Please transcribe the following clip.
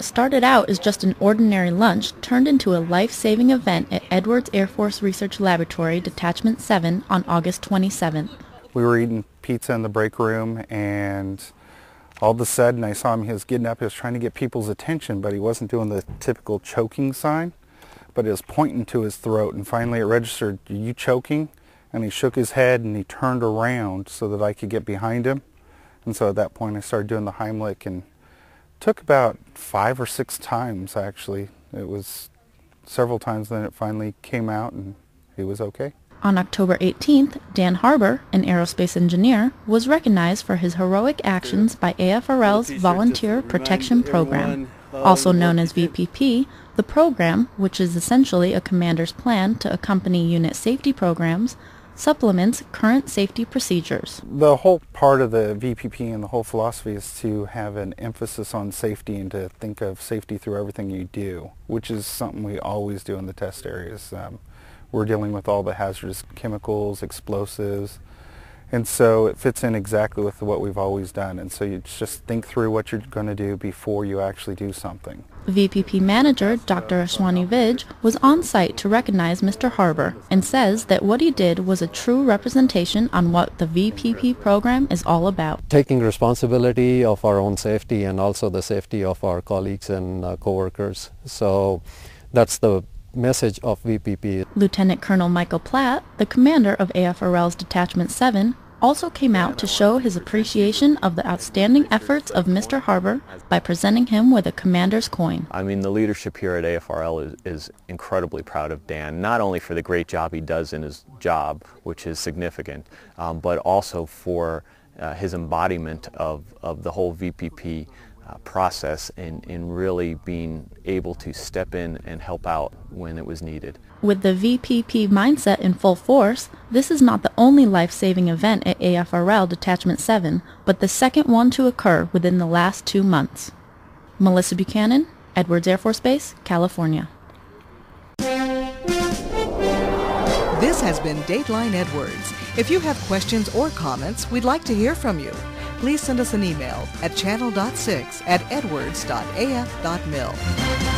What started out as just an ordinary lunch turned into a life-saving event at Edwards Air Force Research Laboratory, Detachment 7 on August 27th. We were eating pizza in the break room, and all of a sudden I saw him. He was getting up, he was trying to get people's attention, but he wasn't doing the typical choking sign, but he was pointing to his throat, and finally it registered, "Are you choking?" And he shook his head and he turned around so that I could get behind him. And so at that point I started doing the Heimlich, and took about 5 or 6 times actually. It was several times, then it finally came out and he was okay. On October 18th, Dan Harbour, an aerospace engineer, was recognized for his heroic actions by AFRL's Volunteer Protection Program. Also known as VPP, the program, which is essentially a commander's plan to accompany unit safety programs, supplements current safety procedures. The whole part of the VPP and the whole philosophy is to have an emphasis on safety and to think of safety through everything you do, which is something we always do in the test areas. We're dealing with all the hazardous chemicals, explosives, and so it fits in exactly with what we've always done. And so you just think through what you're going to do before you actually do something. VPP manager Dr. Ashwani Vij was on site to recognize Mr. Harbour and says that what he did was a true representation on what the VPP program is all about. Taking responsibility of our own safety and also the safety of our colleagues and co-workers. So that's the message of VPP. Lieutenant Colonel Michael Platt, the commander of AFRL's Detachment 7, also came out to show his appreciation of the outstanding efforts of Mr. Harbour by presenting him with a commander's coin. I mean, the leadership here at AFRL is incredibly proud of Dan, not only for the great job he does in his job, which is significant, but also for his embodiment of the whole VPP process in really being able to step in and help out when it was needed. With the VPP mindset in full force, this is not the only life-saving event at AFRL Detachment 7, but the second one to occur within the last 2 months. Melissa Buchanan, Edwards Air Force Base, California. This has been Dateline Edwards. If you have questions or comments, we'd like to hear from you. Please send us an email at channel.6@edwards.af.mil.